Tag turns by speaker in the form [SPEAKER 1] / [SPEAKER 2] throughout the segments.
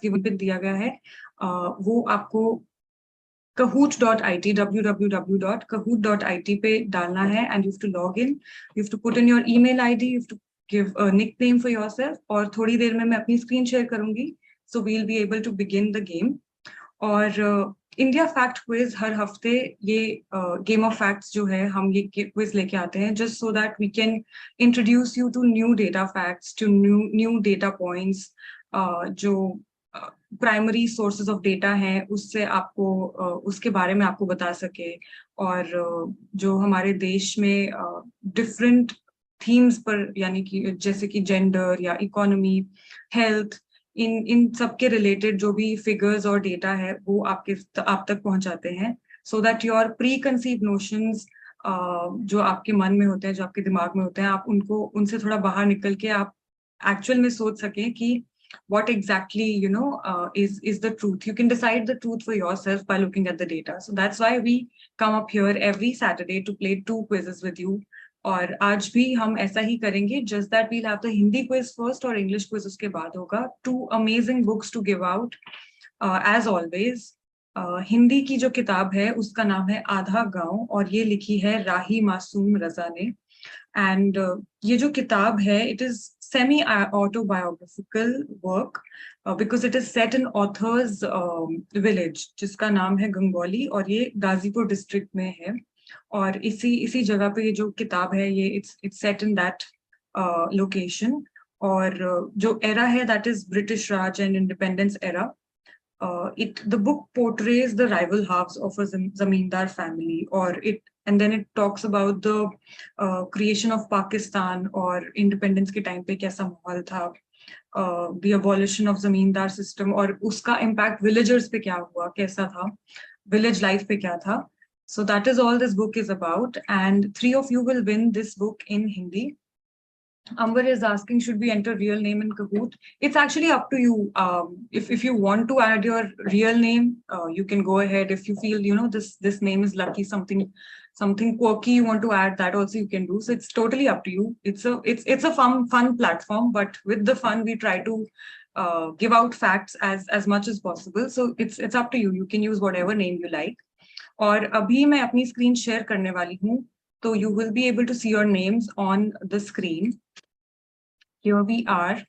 [SPEAKER 1] पे दिया गया है, वो आपको kahoot.it, www.kahoot.it पे डालना है, and you have to log in, you have to put in your email ID, you have to give a nickname for yourself, और थोड़ी देर में मैं अपनी स्क्रीन शेयर करूंगी, so we'll be able to begin the game. और India fact quiz हर हफ्ते ये game of facts जो है हम ये क्विज लेके आते हैं, just so that we can introduce you to new data facts, to new data points, जो प्राइमरी सोर्सेज ऑफ डेटा हैं उससे आपको उसके बारे में आपको बता सके, और जो हमारे देश में डिफरेंट थीम्स पर, यानी कि जैसे कि जेंडर या इकोनॉमी, हेल्थ, इन सबके रिलेटेड जो भी फिगर्स और डेटा है वो आप तक पहुंचाते हैं, so that your pre conceive notions जो आपके मन में होते हैं, जो आपके दिमाग में होते हैं, आप उनसे थोड़ा बाहर निकल के आप एक्चुअल में सोच सकें कि what exactly is the truth. You can decide the truth for yourself by looking at the data. So that's why we come up here every Saturday to play 2 quizzes with you. और आज भी हम ऐसा ही करेंगे, just that we'll have the Hindi quiz first और English quiz उसके बाद होगा. 2 amazing books to give out, as always. Hindi की जो किताब है उसका नाम है आधा गांव, और ये लिखी है राही मासूम रजा ने. एंड ये जो किताब है, it is semi autobiographical work, because it is set in author's village जिसका नाम है गंगौली, और ये गाजीपुर डिस्ट्रिक्ट में है. और इसी जगह पे ये जो किताब है ये it's set in that location. और जो एरा है that is British Raj and Independence era. The book portrays the rival halves of a zamindar family, and then it talks about the creation of Pakistan or independence के time पे कैसा माहौल था, the abolition of zamindar system और उसका impact villagers पे क्या हुआ, कैसा था, village life पे क्या था. So that is all this book is about, and 3 of you will win this book in Hindi. Amber is asking, should we enter real name in Kahoot? It's actually up to you. If you want to add your real name, you can go ahead. If you feel this name is lucky, something quirky you want to add, that also you can do. So it's totally up to you. It's a fun platform, but with the fun we try to give out facts as much as possible. So it's up to you. You can use whatever name you like. और अभी मैं अपनी screen share करने वाली हूँ, तो you will be able to see your names on the screen. Here we are.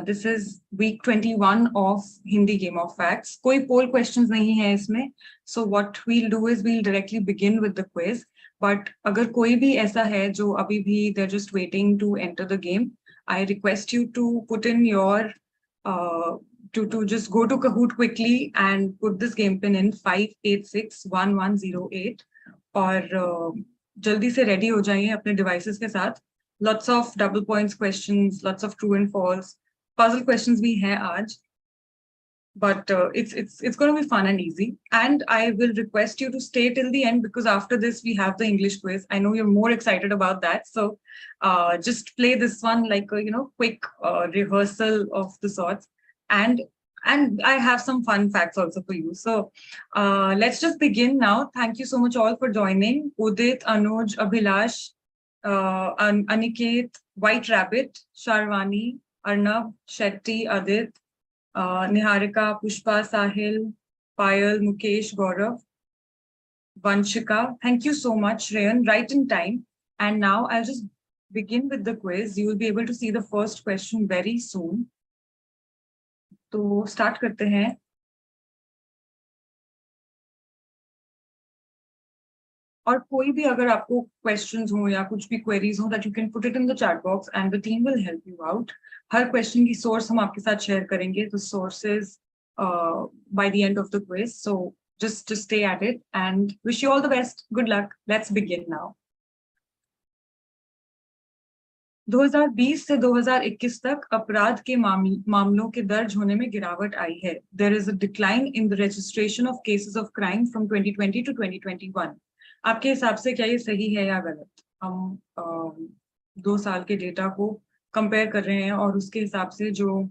[SPEAKER 1] This is week 21 of Hindi Game of Facts. कोई poll questions नहीं है इसमें. So what we'll do is we'll directly begin with the quiz. But अगर कोई भी ऐसा है जो अभी भी they're just waiting to enter the game, I request you to put in your to just go to Kahoot quickly and put this game pin in 5861108, और जल्दी से ready हो जाइए अपने devices के साथ. Lots of double points questions, lots of true and false, puzzle questions भी हैं आज, but it's going to be fun and easy. And I will request you to stay till the end, because after this we have the English quiz. I know you're more excited about that, so just play this one like a quick rehearsal of the sorts, and I have some fun facts also for you. So let's just begin now. Thank you so much all for joining. Udit, Anuj, Abhilash, Aniket, White Rabbit, Sharwani, Arnab, Shetty, Adit, Niharika, Pushpa, Sahil, Payal, Mukesh, Gaurav, Vanshika. Thank you so much, Rayan, right in time. And now I'll just begin with the quiz. You will be able to see the first question very soon. तो start करते हैं. और कोई भी अगर आपको questions हो या कुछ भी queries हो, that you can put it in the chat box and the team will help you out. Her question की source हम आपके साथ share करेंगे, the sources by the end of the quiz. So just stay at it and wish you all the best. Good luck. Let's begin now. 2020 से 2021 तक अपराध के मामलों के दर्ज होने में गिरावट आई है. There is a decline in the registration of cases of crime from 2020 to 2021. आपके हिसाब से क्या ये सही है या गलत? हम 2 साल के डेटा को कंपेयर कर रहे हैं और उसके हिसाब से जो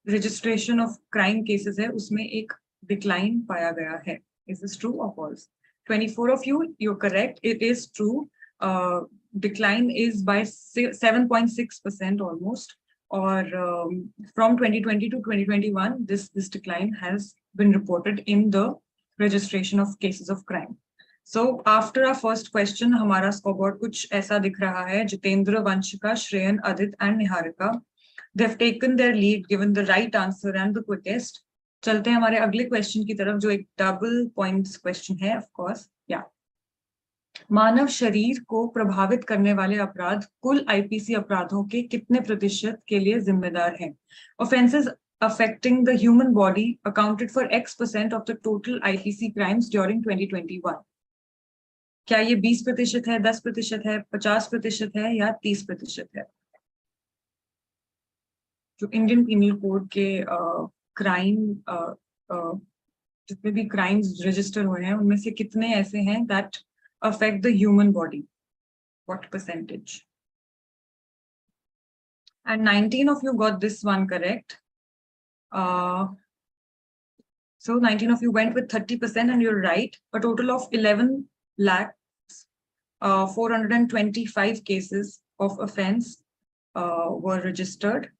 [SPEAKER 1] registration of crime cases है उसमें एक decline पाया गया है. Is this true or false? 24 of you, you're correct. It is true. Decline is by 7.6% almost. और from 2020 to 2021 this decline has been reported in the registration of cases of crime. So after our first question, हमारा scoreboard कुछ ऐसा दिख रहा है. Jitendra, Vanshika, Shreyan, Adit and Niharika, they've taken their lead, given the right answer and the quickest. चलते हैं हमारे अगले क्वेश्चन की तरफ, जो एक डबल पॉइंट्स क्वेश्चन है, ऑफ कोर्स. या मानव शरीर को प्रभावित करने वाले अपराध कुल आईपीसी अपराधों के कितने प्रतिशत के लिए जिम्मेदार हैं? Offenses affecting the human body accounted for X% of the total IPC crimes during 2021. क्या ये 20% है, 10% है, 50% है या 30% है? जो इंडियन पीनल कोड के क्राइम जितने भी क्राइम्स रजिस्टर हुए हैं उनमें से कितने ऐसे हैं that affect the human body? What percentage? And 19 of you got this one correct. So 19 of you went with 30% and you're right. A total of 11 lakhs 425 cases of offense were registered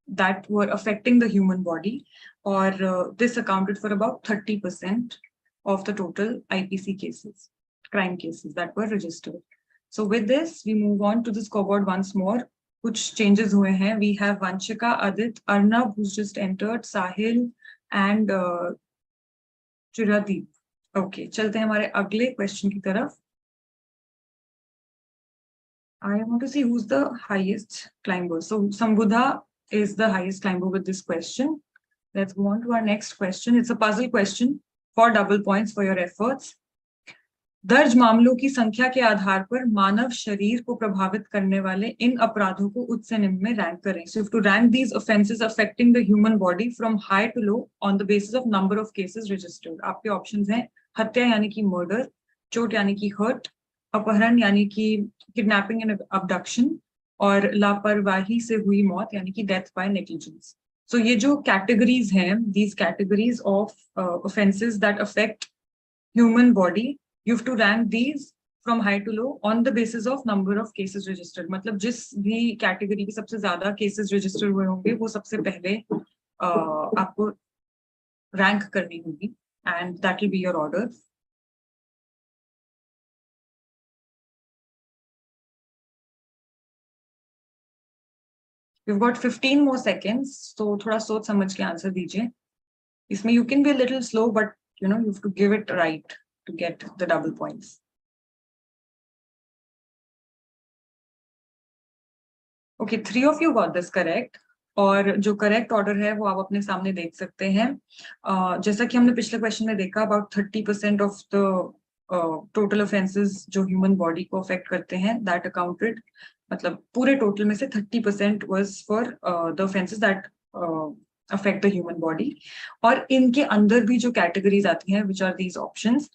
[SPEAKER 1] that were affecting the human body, or this accounted for about 30% of the total IPC cases, crime cases that were registered. So with this, we move on to the scoreboard once more. Kuch changes hue hain. We have Vanshika, Adit, Arnab, who's just entered, Sahil, and Chiradeep. Okay, chalte hain hamare agle question ki taraf. I want to see who's the highest climber. So Sambudha is the highest climber with this question. Let's go on to our next question. It's a puzzle question for double points for your efforts. दर्ज मामलों की संख्या के आधार पर मानव शरीर को प्रभावित करने वाले इन अपराधों को उच्च से निम्न में रैंक करें. So you have to rank these offenses affecting the human body from high to low on the basis of number of cases registered. आपके options हैं हत्या यानी कि murder, चोट यानी कि hurt, अपहरण यानी कि kidnapping and abduction, और लापरवाही से हुई मौत यानी कि death by negligence. So ये जो categories हैं, these categories of offenses that affect human body, you have to rank these from high to low on the basis of number of cases registered. मतलब जिस भी category की सबसे ज्यादा cases registered हुए होंगे वो सबसे पहले आपको rank करनी होगी, and that will be your order. You've got 15 more seconds, so थोड़ा सोच समझ के आंसर दीजिए. इसमें you can be a little slow, but you know you have to give it right to get the double points. Okay, 3 of you got this correct. और जो correct order है वो आप अपने सामने देख सकते हैं. जैसा कि हमने पिछले क्वेश्चन में देखा, about 30% of the total offenses जो ह्यूमन बॉडी को अफेक्ट करते हैं, that accounted, मतलब पूरे टोटल में से 30% was for the offenses that affect the human body. और इनके अंदर भी जो कैटेगरीज आती हैं, which are these options,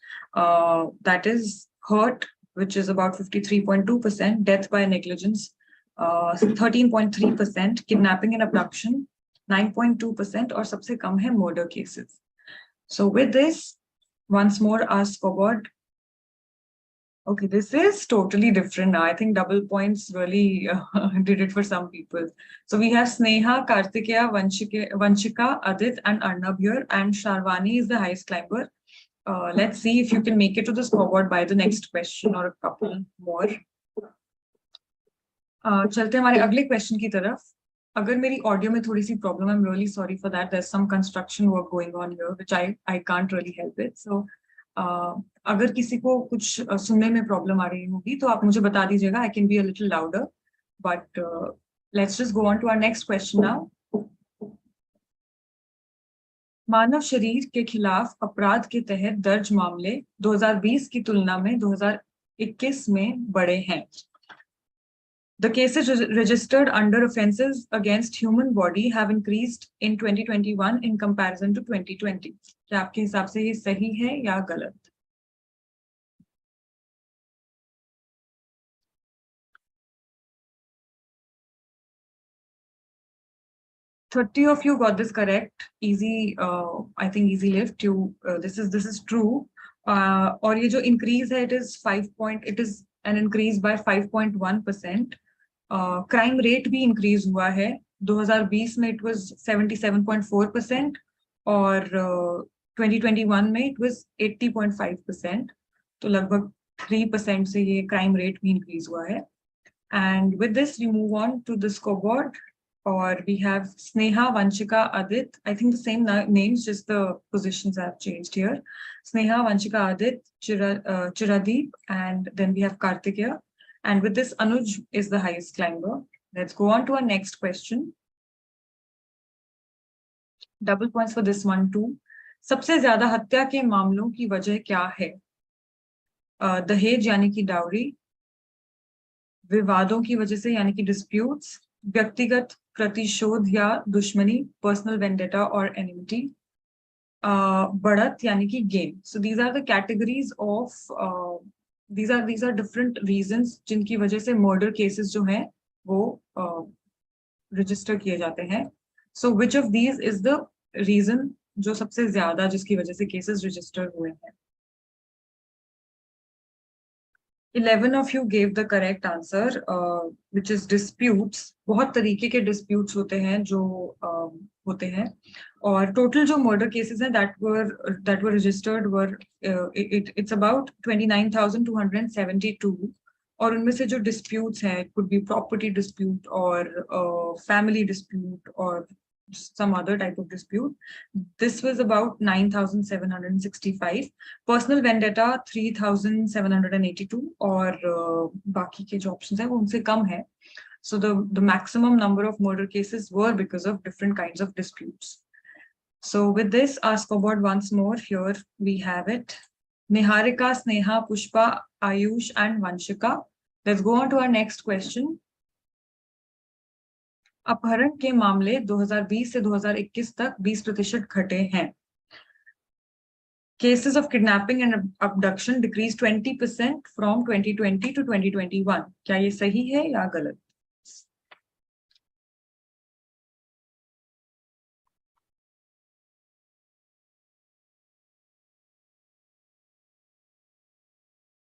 [SPEAKER 1] that is hurt, which is about 53.2%, death by negligence 13.3%, kidnapping and abduction 9.2%, और सबसे कम है murder cases. So with this, once more our scoreboard. Okay, this is totally different now. I think double points really did it for some people. So we have Sneha, Kartikeya, Vanshika, Adit, and Arnab here, and Sharwani is the highest climber. Let's see if you can make it to the scoreboard by the next question or a couple more. चलते हमारे अगले question की तरफ. अगर मेरी audio में थोड़ी सी problem है, I'm really sorry for that. There's some construction work going on here, which I can't really help it. So अगर किसी को कुछ सुनने में प्रॉब्लम आ रही होगी तो आप मुझे बता दीजिएगा. I can be a little louder, but let's just go on to our next question now. मानव शरीर के खिलाफ अपराध के तहत दर्ज मामले 2020 की तुलना में 2021 में बढ़े हैं. The cases registered under offenses against human body have increased in 2021 in comparison to 2020. क्या आपके हिसाब से ये सही है या गलत? Thirty of you got this correct. Easy, I think easy lift. This is true. और ये जो increase है, it is an increase by 5.1%. Crime rate भी इंक्रीज हुआ है 2020 में it was 77.4% और 2021 में it was 80.5%. तो लगभग 3% से ये क्राइम रेट भी इंक्रीज हुआ है. And with this, we move on to the scoreboard, or we have Sneha, Vanshika, Adit. I think the same names, just the positions have changed here. Sneha, Vanshika, Adit, Chiradeep, and then we have Kartikeya. And with this, Anuj is the highest climber. Let's go on to our next question. Double points for this one too. सबसे ज्यादा हत्या के मामलों की वजह क्या है? दहेज यानी कि डाउरी, विवादों की वजह से यानी कि डिस्प्यूट्स, व्यक्तिगत प्रतिशोध या दुश्मनी, पर्सनल वेंडेटा और एनिमिटी, बढ़त यानी कि gain. So these are the categories of these are different reasons जिनकी वजह से मर्डर केसेस जो हैं वो रजिस्टर किए जाते हैं. So which of these is the reason जो सबसे ज्यादा जिसकी वजह से केसेस रजिस्टर हुए हैं? 11 of you gave the correct answer, which is disputes. बहुत तरीके के disputes होते हैं जो होते हैं, और total जो murder cases हैं that were registered were it's about 29,272. और उनमें से जो disputes हैं, it could be property dispute or family dispute or some other type of dispute. This was about 9,765. Personal vendetta 3,782 और बाकी के जो options हैं वो उनसे कम है. So the maximum number of murder cases were because of different kinds of disputes. So with this, our scoreboard once more. Here we have it. Niharika, Sneha, Pushpa, Ayush and Vanshika. Let's go on to our next question. अपहरण के मामले 2020 से 2021 तक 20% घटे हैं. Cases of kidnapping and abduction decreased 20% from 2020 to 2021. क्या ये सही है या गलत?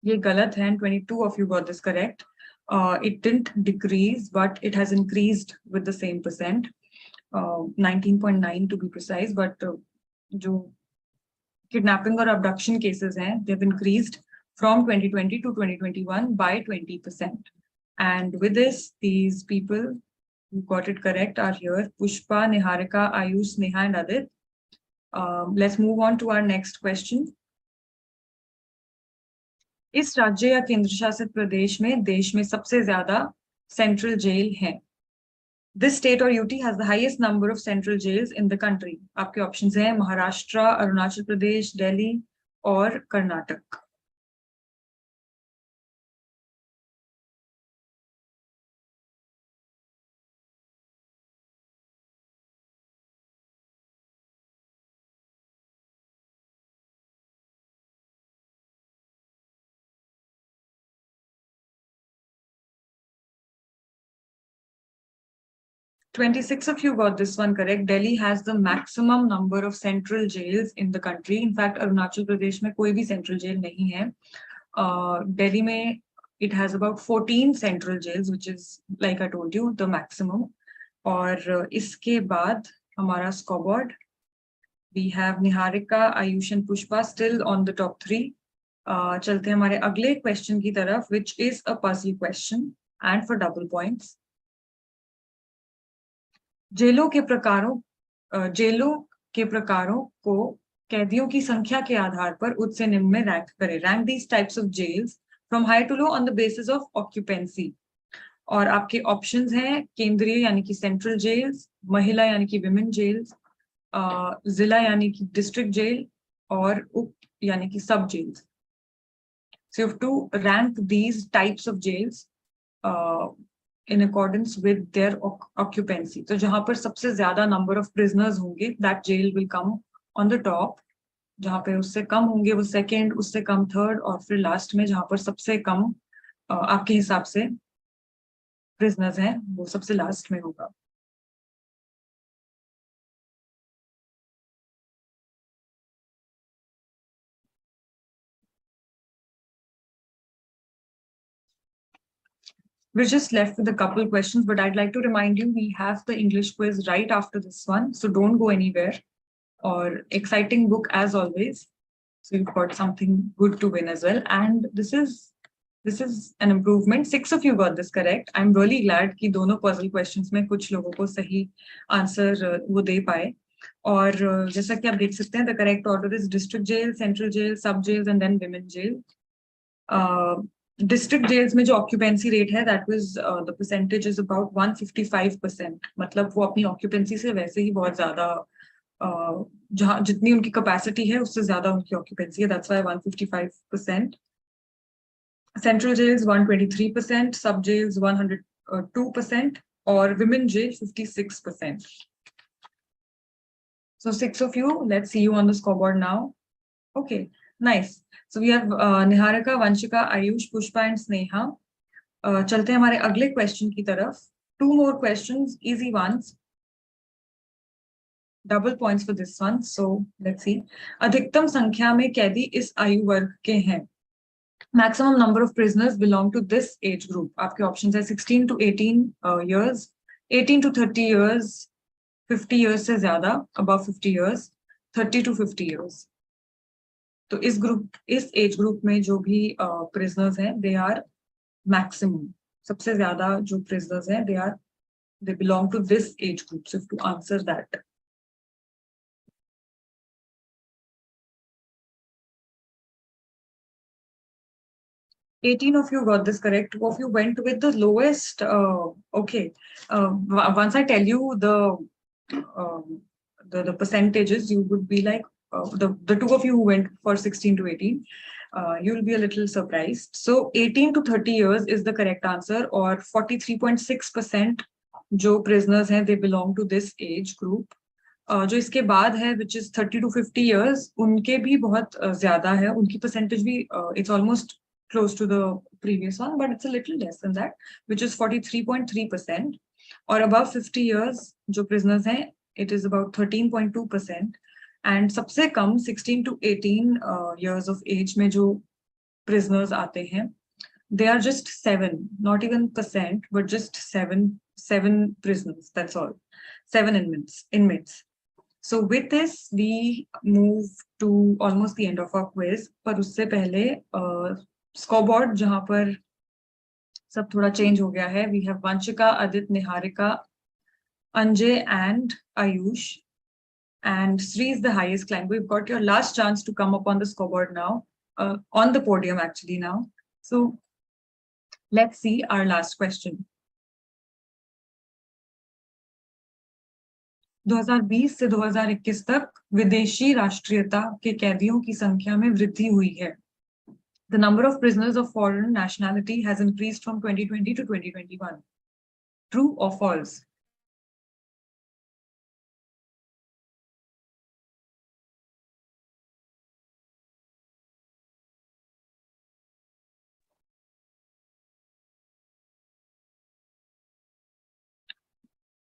[SPEAKER 1] ये गलत है. 22 of you got this correct. It didn't decrease, but it has increased with the same percent, 19.9 to be precise. But जो kidnapping or abduction cases हैं, they've increased from 2020 to 2021 by 20%. And with this, these people who got it correct are here: Pushpa, Niharika, Ayush, Sneha, and Adit. Let's move on to our next question. इस राज्य या केंद्र शासित प्रदेश में देश में सबसे ज्यादा सेंट्रल जेल हैं. This state or UT has the highest number of central jails in the country. आपके ऑप्शंस हैं महाराष्ट्र, अरुणाचल प्रदेश, दिल्ली और Karnataka. Twenty-six of you got this one correct. Delhi has the maximum number of central jails in the country. In fact, Arunachal Pradesh में कोई भी central jail नहीं है. Delhi में it has about 14 central jails, which is, like I told you, the maximum. और इसके बाद हमारा scoreboard, we have Niharika, Ayush and Pushpa still on the top 3. चलते हैं हमारे अगले question की तरफ, which is a puzzle question and for double points. जेलों के प्रकारों को कैदियों की संख्या के आधार पर उच्च से निम्न में रैंक करें. Rank these types of jails from high to low on the basis of occupancy. और आपके ऑप्शंस हैं केंद्रीय यानी कि सेंट्रल जेल्स, महिला यानी कि विमेन जेल्स, जिला यानी कि डिस्ट्रिक्ट जेल और उप यानी कि सब jails. So you have to rank these types of jails in accordance with their occupancy. तो जहां पर सबसे ज्यादा number of prisoners होंगे, that jail will come on the top. जहां पे उससे कम होंगे वो second, उससे कम third, और फिर last में जहां पर सबसे कम आपके हिसाब से prisoners हैं वो सबसे last में होगा. We're just left with a couple questions, but I'd like to remind you we have the English quiz right after this one, so don't go anywhere. Or exciting book as always. So you've got something good to win as well. And this is an improvement. 6 of you got this correct. I'm really glad कि दोनों puzzle questions में कुछ लोगों को सही answer वो दे पाए. और जैसा कि आप देख सकते हैं, the correct order is district jail, central jail, sub jails, and then women jail. District jails में जो occupancy rate है, that was the percentage is about 155%. मतलब वो अपनी occupancy से वैसे ही बहुत ज़्यादा जहाँ जितनी उनकी कैपेसिटी है उससे ज्यादा उनकी ऑक्यूपेंसी है. That's why 155%. सेंट्रल जेल्स 123%, सब जेल्स 102%, और women jail 56%. So 6 of you, let's see you on the scoreboard now. Okay, nice. So we have Niharika, Vanshika, Ayush, Pushpa and Sneha. चलते हैं हमारे अगले क्वेश्चन की तरफ. 2 more questions, easy ones. Double points for this one. So let's see. अधिकतम संख्या में कैदी इस आयु वर्ग के हैं. Maximum number of prisoners belong to this age group. आपके options है 16 to 18 years, 18 to 30 years, 50 years से ज़्यादा, above 50 years, 30 to 50 years. तो इस age group में जो भी prisoners हैं, they are maximum. सबसे ज़्यादा जो prisoners हैं, they belong to this age group. So to answer that. 18 of you got this correct. 2 of you went with the lowest. Okay. Once I tell you the percentages, you would be like the 2 of you who went for 16 to 18. You'll be a little surprised. So 18 to 30 years is the correct answer, or 43.6% जो prisoners हैं, they belong to this age group. जो इसके बाद है, which is 30 to 50 years, उनके भी बहुत ज़्यादा है. उनकी percentage भी it's almost close to the previous one, but it's a little less than that, which is 43.3%. Or above 50 years, जो prisoners हैं, it is about 13.2%. And सबसे कम 16 to 18 years of age में जो prisoners आते हैं, they are just 7, not even percent, but just 7 prisoners. That's all. 7 inmates. So with this, we move to almost the end of our quiz. पर उससे पहले scoreboard जहाँ पर सब थोड़ा change हो गया है. We have Vanshika, Adit, Niharika, Anjay and Ayush. And Sri is the highest climb. We've got your last chance to come up on the scoreboard now, on the podium actually now. So let's see our last question. 2020 से 2021 तक विदेशी राष्ट्रीयता के कैदियों की संख्या में वृद्धि हुई है. The number of prisoners of foreign nationality has increased from 2020 to 2021. True or false?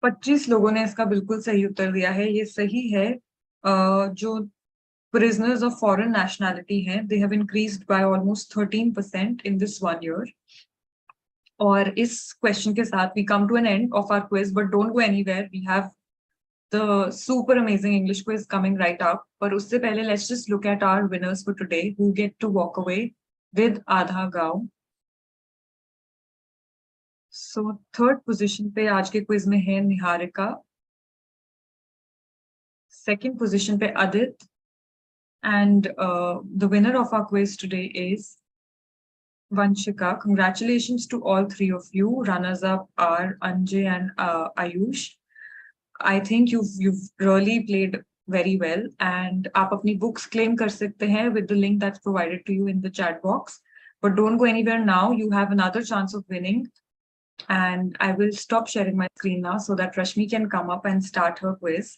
[SPEAKER 1] पच्चीस लोगों ने इसका बिल्कुल सही उत्तर दिया है. ये सही है. जो prisoners of foreign nationality हैं, they have increased by almost 13% in this 1 year. और इस question के साथ we come to an end of our quiz, but don't go anywhere. We have the super amazing English quiz coming right up. पर उससे पहले let's just look at our winners for today who get to walk away with Aadha Gaon. So third position पे आज के quiz में है Niharika. Second position पे Adit. And the winner of our quiz today is Vanshika. Congratulations to all 3 of you. Runners up are Anjay and Ayush. I think you've really played very well. And आप अपनी books claim कर सकते हैं with the link that's provided to you in the chat box. But don't go anywhere now. You have another chance of winning. And I will stop sharing my screen now so that Rashmi can come up and start her quiz.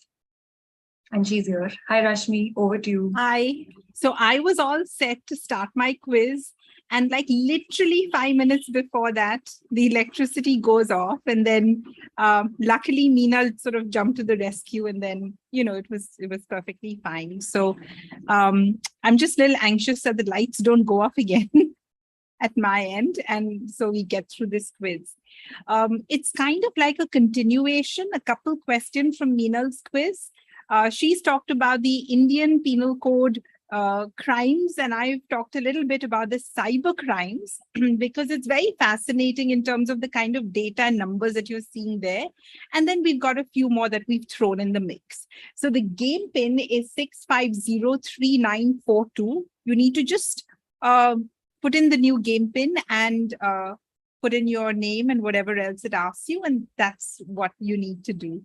[SPEAKER 1] And she's here. Hi, Rashmi, over to you.
[SPEAKER 2] Hi. So I was all set to start my quiz. And like literally 5 minutes before that, the electricity goes off. And then luckily, Meena sort of jumped to the rescue. And then, it was perfectly fine. So I'm just a little anxious that the lights don't go off again. at my end, and so we get through this quiz. It's kind of like a continuation, a couple questions from Meenal's quiz. She's talked about the Indian Penal Code crimes, and I've talked a little bit about the cyber crimes because it's very fascinating in terms of the kind of data and numbers that you're seeing there. And then we've got a few more that we've thrown in the mix. So the game pin is 6503942. You need to just put in the new game pin and put in your name and whatever else it asks you, and that's what you need to do.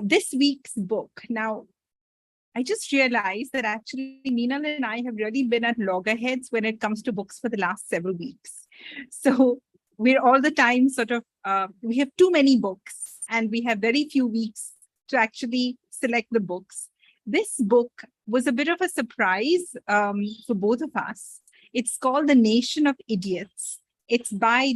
[SPEAKER 2] This week's book. Now, I just realized that actually Meenal and I have really been at loggerheads when it comes to books for the last several weeks. So we're all the time sort of, we have too many books and we have very few weeks to actually select the books. This book was a bit of a surprise for both of us. It's called The Nation of Idiots. It's by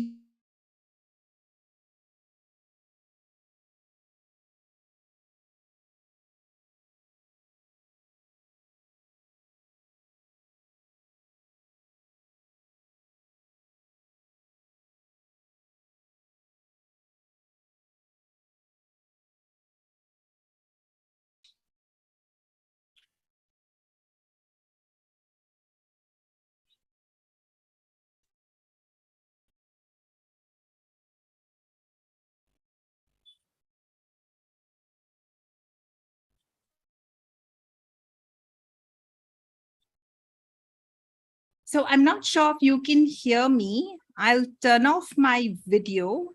[SPEAKER 2] So I'm not sure if you can hear me. I'll turn off my video.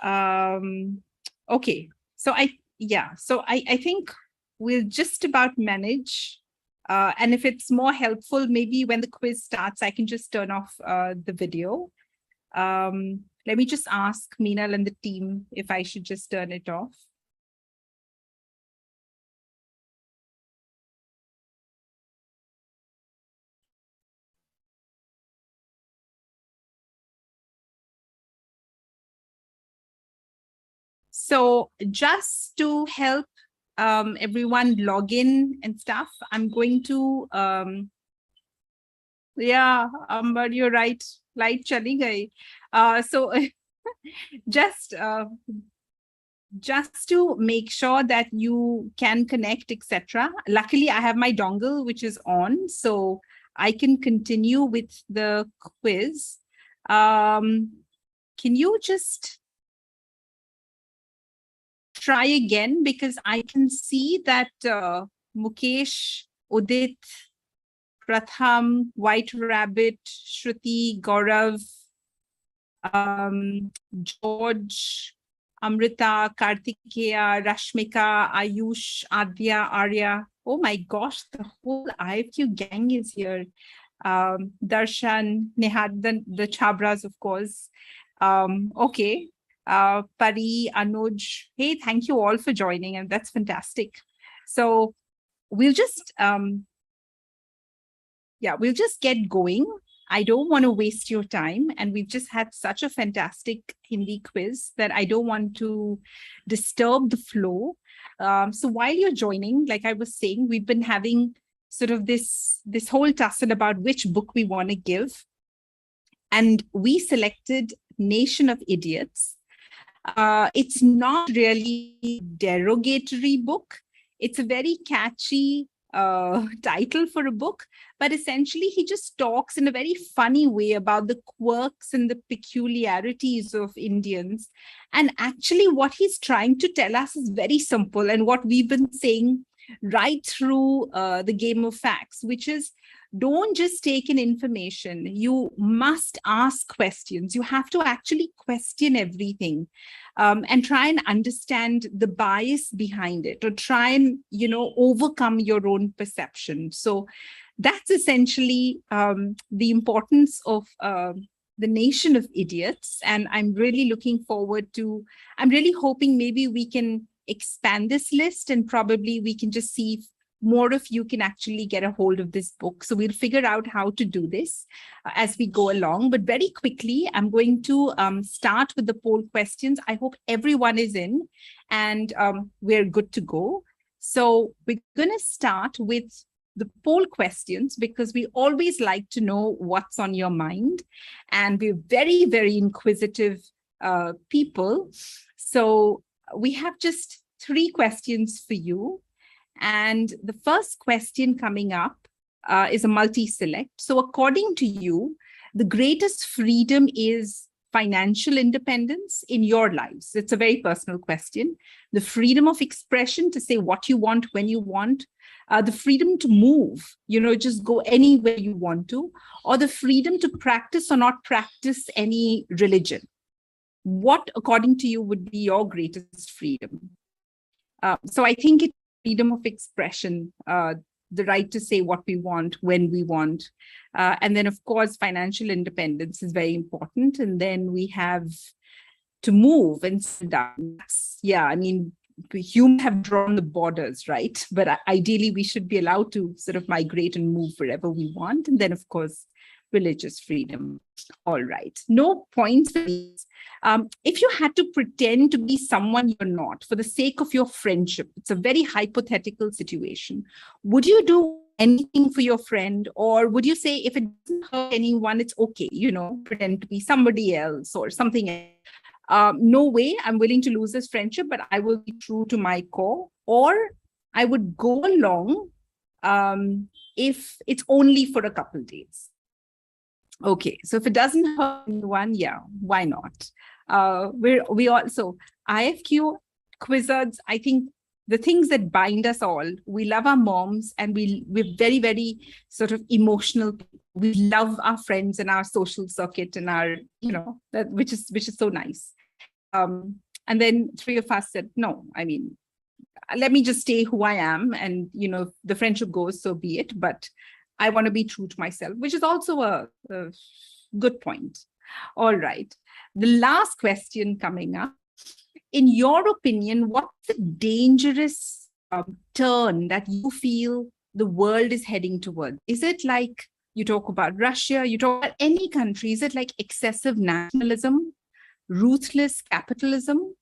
[SPEAKER 2] Okay. So I think we'll just about manage. And if it's more helpful, maybe when the quiz starts, I can just turn off the video. Let me just ask Meenal and the team if I should just turn it off. So just to help everyone log in and stuff, I'm going to, yeah, but you're right, light chali gayi. So just to make sure that you can connect, etc. Luckily, I have my dongle, which is on, so I can continue with the quiz. Can you just try again, because I can see that Mukesh, Udit, Pratham, White Rabbit, Shruti, Gaurav, George, Amrita, Kartikeya, Rashmika, Ayush, Adya, Arya. Oh my gosh, the whole IFQ gang is here. Darshan, Nehad, the Chabras, of course. Okay. Pari, Anuj. Hey, thank you all for joining, and that's fantastic. So we'll just we'll just get going. I don't want to waste your time, and we've just had such a fantastic Hindi quiz that I don't want to disturb the flow. So while you're joining, like I was saying, we've been having sort of this whole tussle about which book we want to give, and we selected Nation of Idiots. It's not really a derogatory book. It's a very catchy title for a book, but essentially he just talks in a very funny way about the quirks and the peculiarities of Indians. And actually what he's trying to tell us is very simple, and what we've been saying right through the game of facts, which is, don't just take in information. You must ask questions. You have to actually question everything, and try and understand the bias behind it, or try and, overcome your own perception. So that's essentially the importance of the Nation of Idiots. And I'm really looking forward to, I'm really hoping maybe we can expand this list, and probably we can just see if more of you can actually get a hold of this book. So we'll figure out how to do this as we go along. But very quickly, I'm going to start with the poll questions. I hope everyone is in, and we're good to go. So we're going to start with the poll questions because we always like to know what's on your mind. And we're very, very inquisitive people. So we have just 3 questions for you. And the first question coming up is a multi-select. So according to you, the greatest freedom is financial independence in your lives? It's a very personal question. The freedom of expression to say what you want, when you want, the freedom to move, just go anywhere you want to, or the freedom to practice or not practice any religion. What, according to you, would be your greatest freedom? So I think it's freedom of expression, the right to say what we want, when we want. And then, of course, financial independence is very important. And then we have to move and sit down. Yeah, I mean, humans have drawn the borders, right? But ideally, we should be allowed to sort of migrate and move wherever we want. And then, of course, religious freedom. All right, no points for these. If you had to pretend to be someone you're not for the sake of your friendship, it's a very hypothetical situation. Would you do anything for your friend, or would you say if it doesn't hurt anyone, it's okay, pretend to be somebody else or something else? No way, I'm willing to lose this friendship, but I will be true to my core, or I would go along if it's only for a couple of days. Okay, so if it doesn't hurt anyone, yeah, why not? We also, IFQ Quizzards, I think the things that bind us all, we love our moms, and we're very, very sort of emotional. We love our friends and our social circuit and our, which is so nice. And then 3 of us said, no, I mean, let me just stay who I am, and, if the friendship goes, so be it. But I want to be true to myself, which is also a good point. All right. The last question coming up. In your opinion, what's the dangerous turn that you feel the world is heading toward? Is it like, you talk about Russia, you talk about any country, is it like excessive nationalism, ruthless capitalism,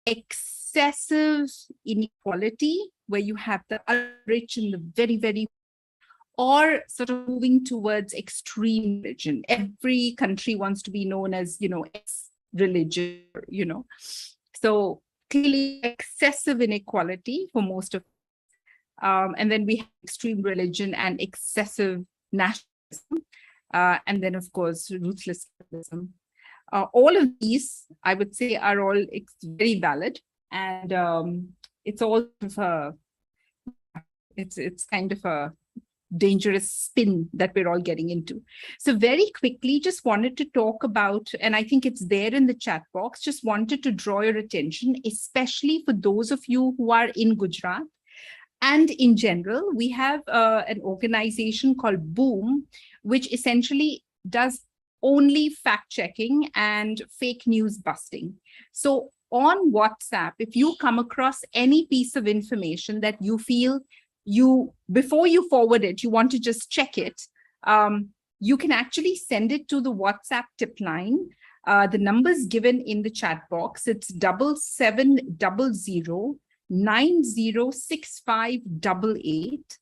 [SPEAKER 2] excessive inequality, where you have the rich and the very, very, or sort of moving towards extreme religion? Every country wants to be known as, religion, So clearly excessive inequality for most of, and then we have extreme religion and excessive nationalism, and then of course ruthless capitalism. All of these, I would say, are all very valid, and it's all of a, it's kind of a dangerous spin that we're all getting into. So very quickly, just wanted to talk about, and I think it's there in the chat box, just wanted to draw your attention, especially for those of you who are in Gujarat. And in general, we have an organization called Boom, which essentially does only fact checking and fake news busting. So on WhatsApp, if you come across any piece of information that you feel before you forward it, you want to just check it, you can actually send it to the WhatsApp tip line. The number's given in the chat box. It's 7700906588.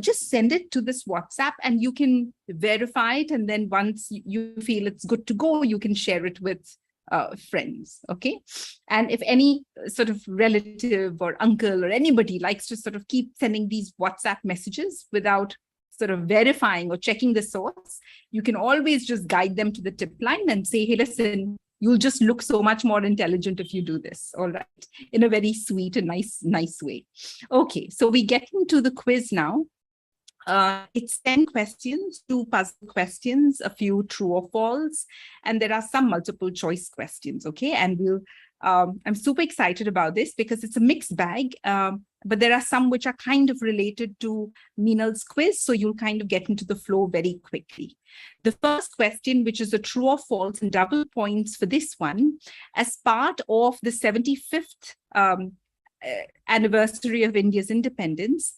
[SPEAKER 2] Just send it to this WhatsApp and you can verify it. And then once you feel it's good to go, you can share it with friends, okay? And if any sort of relative or uncle or anybody likes to sort of keep sending these WhatsApp messages without sort of verifying or checking the source, you can always just guide them to the tip line and say, hey, listen, you'll just look so much more intelligent if you do this, all right? In a very sweet and nice way. Okay, so we get into the quiz now. It's 10 questions, 2 puzzle questions, a few true or false, and there are some multiple choice questions, okay? And I'm super excited about this because it's a mixed bag, but there are some which are kind of related to Meenal's quiz, so you'll kind of get into the flow very quickly. The first question, which is a true or false, and double points for this one, as part of the 75th anniversary of India's independence,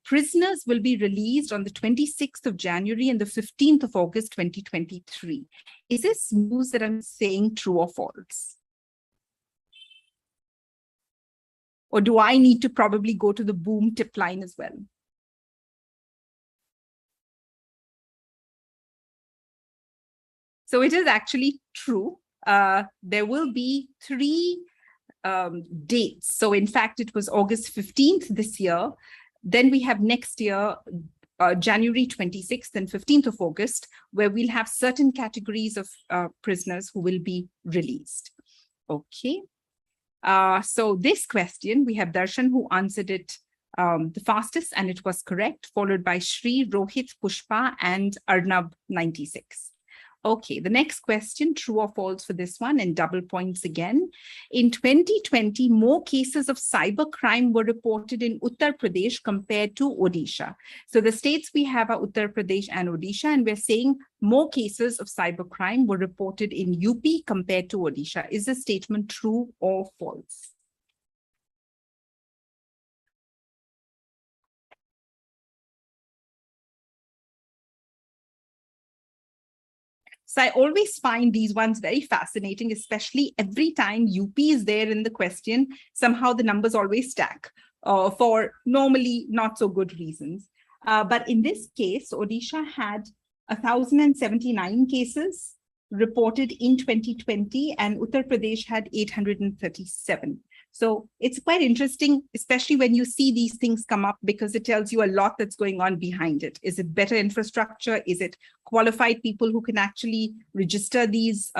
[SPEAKER 2] prisoners will be released on the 26th of January and the 15th of August, 2023. Is this news that I'm saying true or false? Or do I need to probably go to the Boom tip line as well? So it is actually true. There will be 3 dates. So in fact, it was August 15th this year. Then we have next year, January 26th and 15th of August, where we'll have certain categories of prisoners who will be released. Okay. So this question, we have Darshan who answered it the fastest, and it was correct, followed by Shri, Rohit, Pushpa, and Arnab 96. Okay, the next question, true or false for this one, and double points again. In 2020, more cases of cyber crime were reported in Uttar Pradesh compared to Odisha. So the states we have are Uttar Pradesh and Odisha, and we're saying more cases of cyber crime were reported in UP compared to Odisha. Is the statement true or false? So I always find these ones very fascinating, especially every time UP is there in the question, somehow the numbers always stack for normally not so good reasons. But in this case, Odisha had 1,079 cases reported in 2020 and Uttar Pradesh had 837. So it's quite interesting, especially when you see these things come up, because it tells you a lot that's going on behind it. Is it better infrastructure? Is it qualified people who can actually register these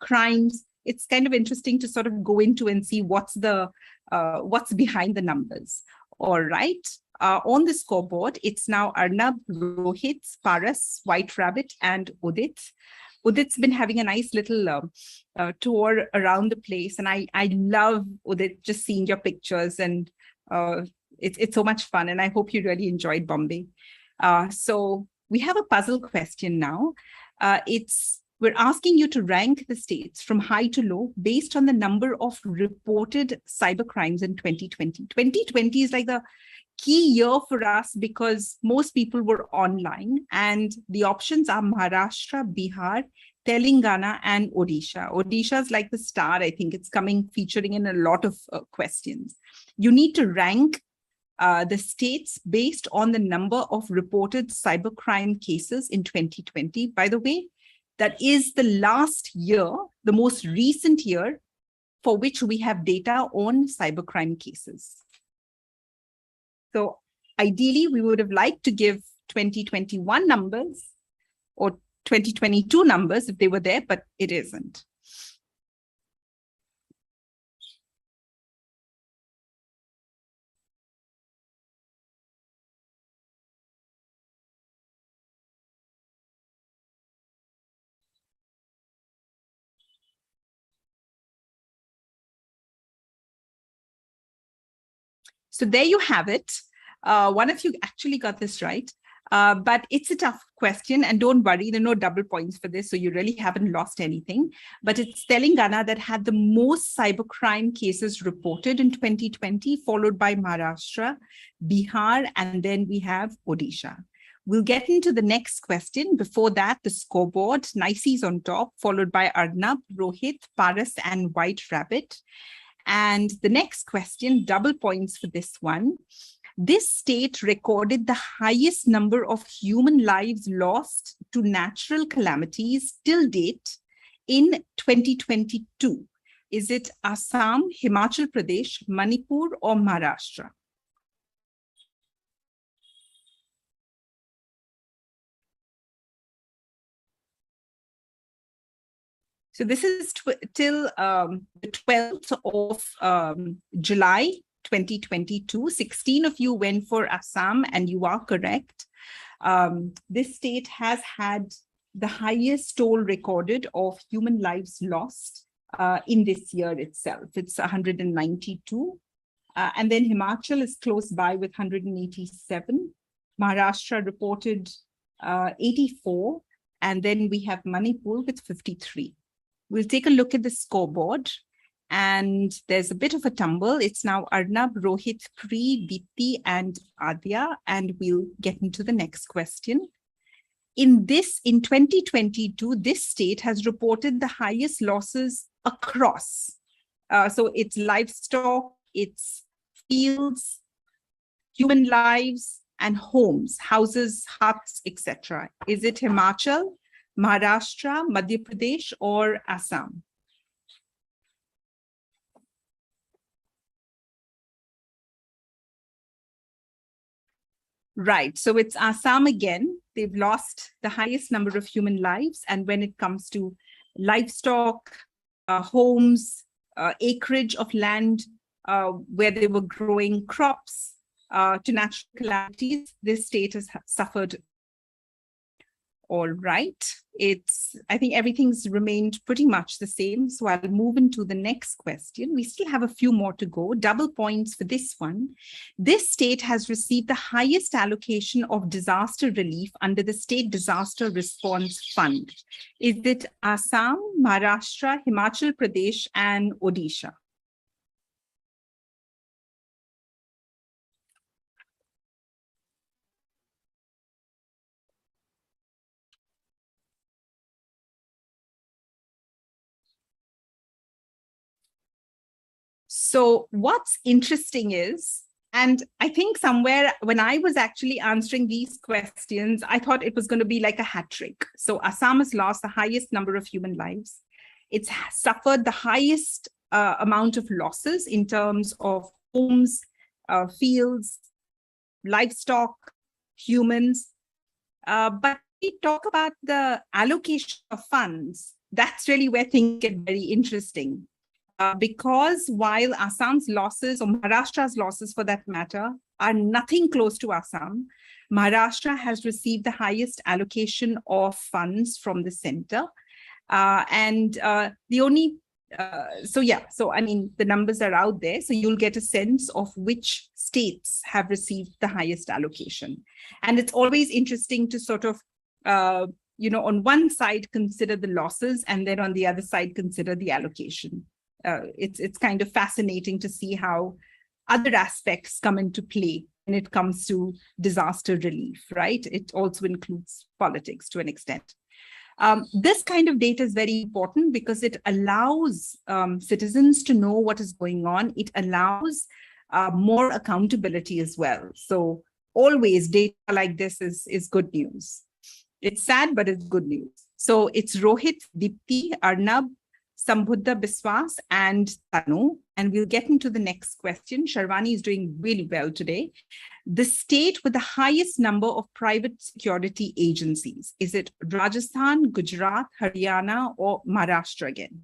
[SPEAKER 2] crimes? It's kind of interesting to sort of go into and see what's behind the numbers. All right. On the scoreboard, it's now Arnab, Rohit, Paras, White Rabbit, and Udit. Udit's been having a nice little tour around the place, and I love, Udit, just seeing your pictures, and it's so much fun, and I hope you really enjoyed Bombay. So we have a puzzle question now. We're asking you to rank the states from high to low based on the number of reported cyber crimes in 2020. 2020 is like the key year for us because most people were online, and the options are Maharashtra, Bihar, Telangana, and Odisha. Odisha is like the star. I think it's featuring in a lot of questions. You need to rank the states based on the number of reported cybercrime cases in 2020. By the way, that is the last year, the most recent year for which we have data on cybercrime cases. So ideally, we would have liked to give 2021 numbers or 2022 numbers if they were there, but it isn't. So there you have it. One of you actually got this right, but it's a tough question, and don't worry, there are no double points for this, so you really haven't lost anything. But it's Telangana that had the most cybercrime cases reported in 2020, followed by Maharashtra, Bihar, and then we have Odisha. We'll get into the next question. Before that, the scoreboard, Nicey's on top, followed by Arnab, Rohit, Paras, and White Rabbit. And the next question, double points for this one. This state recorded the highest number of human lives lost to natural calamities till date in 2022. Is it Assam, Himachal Pradesh, Manipur, or Maharashtra? So this is till the 12th of July 2022. 16 of you went for Assam, and you are correct. This state has had the highest toll recorded of human lives lost in this year itself. It's 192. And then Himachal is close by with 187. Maharashtra reported 84. And then we have Manipur with 53. We'll take a look at the scoreboard, and there's a bit of a tumble. It's now Arnab, Rohit, Pri, Deepti, and Adya, and we'll get into the next question. In 2022, this state has reported the highest losses across. So it's livestock, it's fields, human lives, and homes, houses, huts, etc. Is it Himachal, Maharashtra, Madhya Pradesh, or Assam? Right. So it's Assam again. They've lost the highest number of human lives. And when it comes to livestock, homes, acreage of land where they were growing crops to natural calamities, this state has suffered. All right. I think everything's remained pretty much the same. So I'll move into the next question. We still have a few more to go. Double points for this one. This state has received the highest allocation of disaster relief under the State Disaster Response Fund. Is it Assam, Maharashtra, Himachal Pradesh, and Odisha? So what's interesting is, and I think somewhere when I was actually answering these questions, I thought it was going to be like a hat trick. So Assam has lost the highest number of human lives. It's suffered the highest amount of losses in terms of homes, fields, livestock, humans. But we talk about the allocation of funds. That's really where things get very interesting. Because while Assam's losses, or Maharashtra's losses for that matter, are nothing close to Assam, Maharashtra has received the highest allocation of funds from the center. The only, so I mean, the numbers are out there, so you'll get a sense of which states have received the highest allocation. And it's always interesting to sort of, on one side, consider the losses, and then on the other side, consider the allocation. It's kind of fascinating to see how other aspects come into play when it comes to disaster relief, right? It also includes politics to an extent. This kind of data is very important because it allows citizens to know what is going on. It allows more accountability as well. So always data like this is good news. It's sad, but it's good news. So it's Rohit, Dipti, Arnab, Sambhuddha Biswas, and Tanu. And we'll get into the next question. Sharwani is doing really well today. The state with the highest number of private security agencies, is it Rajasthan, Gujarat, Haryana, or Maharashtra again?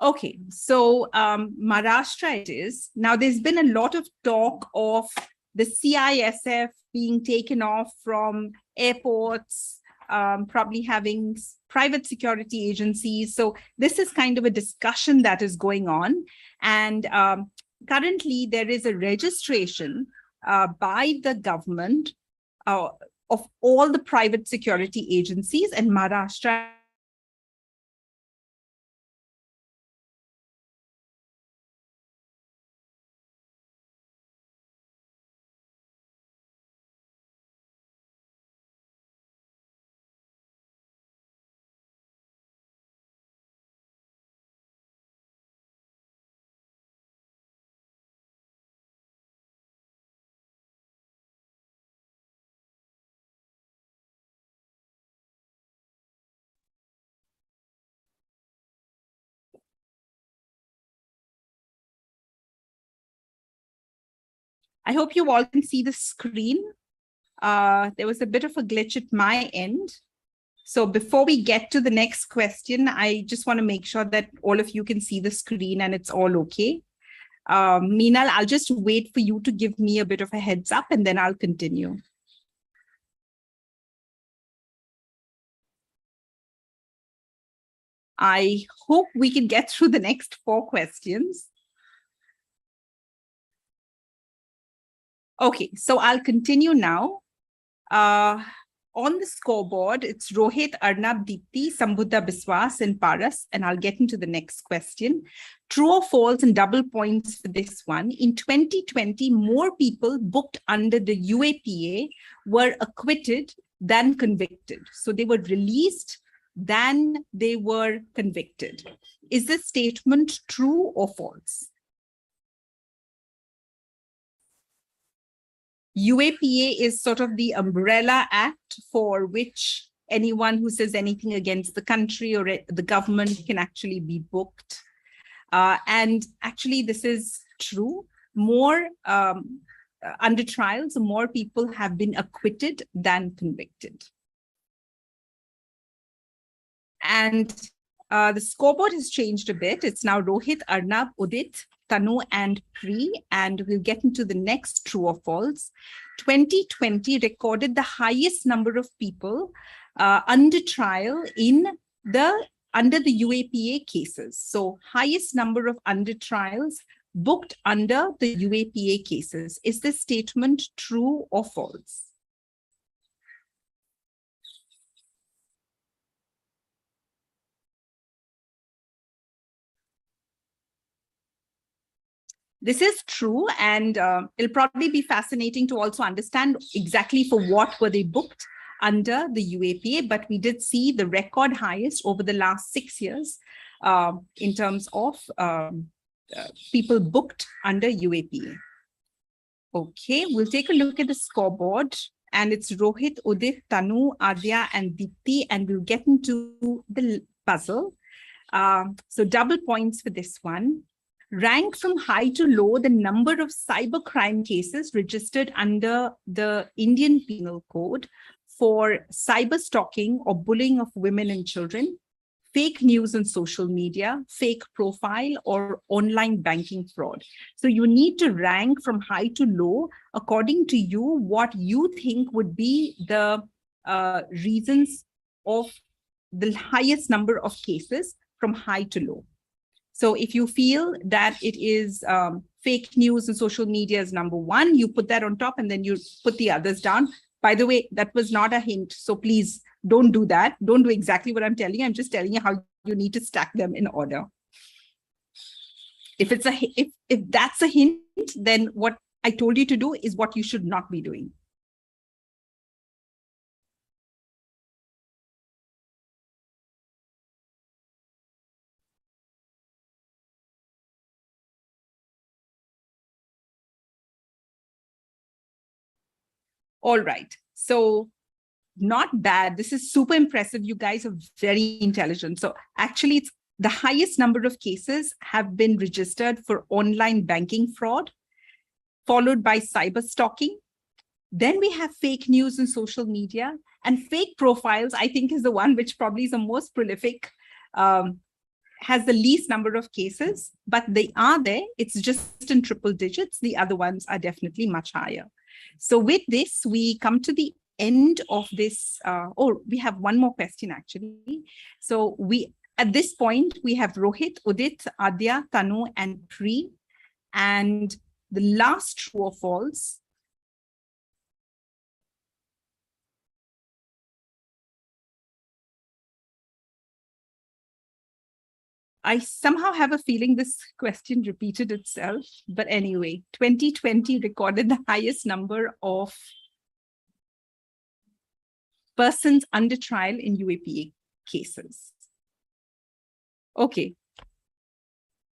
[SPEAKER 2] Okay, so Maharashtra it is. Now, there's been a lot of talk of the CISF being taken off from airports, probably having private security agencies. So this is kind of a discussion that is going on. And currently, there is a registration by the government of all the private security agencies, and Maharashtra I hope you all can see the screen. There was a bit of a glitch at my end. So before we get to the next question, I just want to make sure that all of you can see the screen and it's all okay. Meenal, I'll just wait for you to give me a bit of a heads up and then I'll continue. I hope we can get through the next 4 questions. Okay, so I'll continue now. On the scoreboard, it's Rohit, Arnab, Deepti, Sambhuddha Biswas, and Paras, and I'll get into the next question. True or false and double points for this one. In 2020, more people booked under the UAPA were acquitted than convicted. So they were released than they were convicted. Is this statement true or false? UAPA is sort of the umbrella act for which anyone who says anything against the country or the government can actually be booked. And actually, this is true. More under trials, more people have been acquitted than convicted. And the scoreboard has changed a bit. It's now Rohit, Arnab, Udit, Tanu, and Pri, and we'll get into the next true or false. 2020 recorded the highest number of people under trial under the UAPA cases. So highest number of under trials booked under the UAPA cases. Is this statement true or false? This is true, and it'll probably be fascinating to also understand exactly for what were they booked under the UAPA, but we did see the record highest over the last 6 years in terms of people booked under UAPA. Okay, we'll take a look at the scoreboard, and it's Rohit, Udit, Tanu, Adya, and Deepti, and we'll get into the puzzle. So double points for this one. Rank from high to low the number of cybercrime cases registered under the Indian Penal Code for cyber stalking or bullying of women and children, fake news on social media, fake profile, or online banking fraud. So you need to rank from high to low according to you what you think would be the reasons of the highest number of cases from high to low. So if you feel that it is fake news and social media is number one, you put that on top and then you put the others down. By the way, that was not a hint. So please don't do that. Don't do exactly what I'm telling you. I'm just telling you how you need to stack them in order. If that's a hint, then what I told you to do is what you should not be doing. All right. So not bad. This is super impressive. You guys are very intelligent. So actually, it's the highest number of cases have been registered for online banking fraud, followed by cyber stalking. Then we have fake news and social media, and fake profiles, I think, is the one which probably is the most prolific, has the least number of cases, but they are there. It's just in triple digits. The other ones are definitely much higher. So with this, we come to the end of this. We have one more question actually. So at this point, we have Rohit, Udit, Adya, Tanu, and Pri. And the last true or false. I somehow have a feeling this question repeated itself. But anyway, 2020 recorded the highest number of persons under trial in UAPA cases. Okay.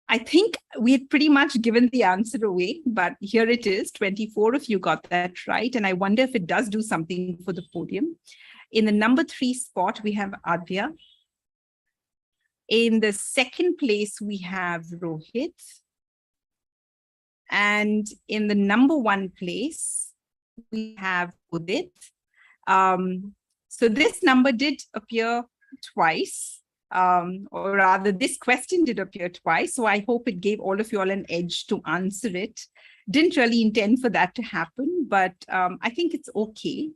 [SPEAKER 2] I think we had pretty much given the answer away, but here it is. 24 of you got that right. And I wonder if it does do something for the podium. In the number 3 spot, we have Adya. In the second place, we have Rohit. And in the number 1 place, we have Udit. So this number did appear twice, or rather this question did appear twice. So I hope it gave all of you all an edge to answer it. Didn't really intend for that to happen, but I think it's okay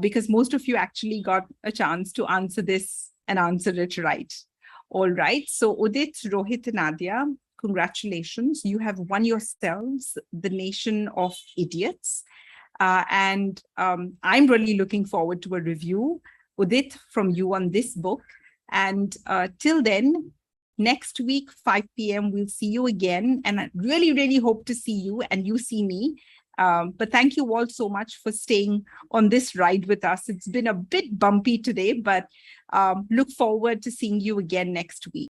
[SPEAKER 2] because most of you actually got a chance to answer this and answer it right. All right. So Udit, Rohit, and Adya, congratulations. You have won yourselves the Nation of Idiots. And I'm really looking forward to a review, Udit, from you on this book. And till then, next week, 5 p.m., we'll see you again. And I really, really hope to see you and you see me But thank you all so much for staying on this ride with us. It's been a bit bumpy today, but look forward to seeing you again next week.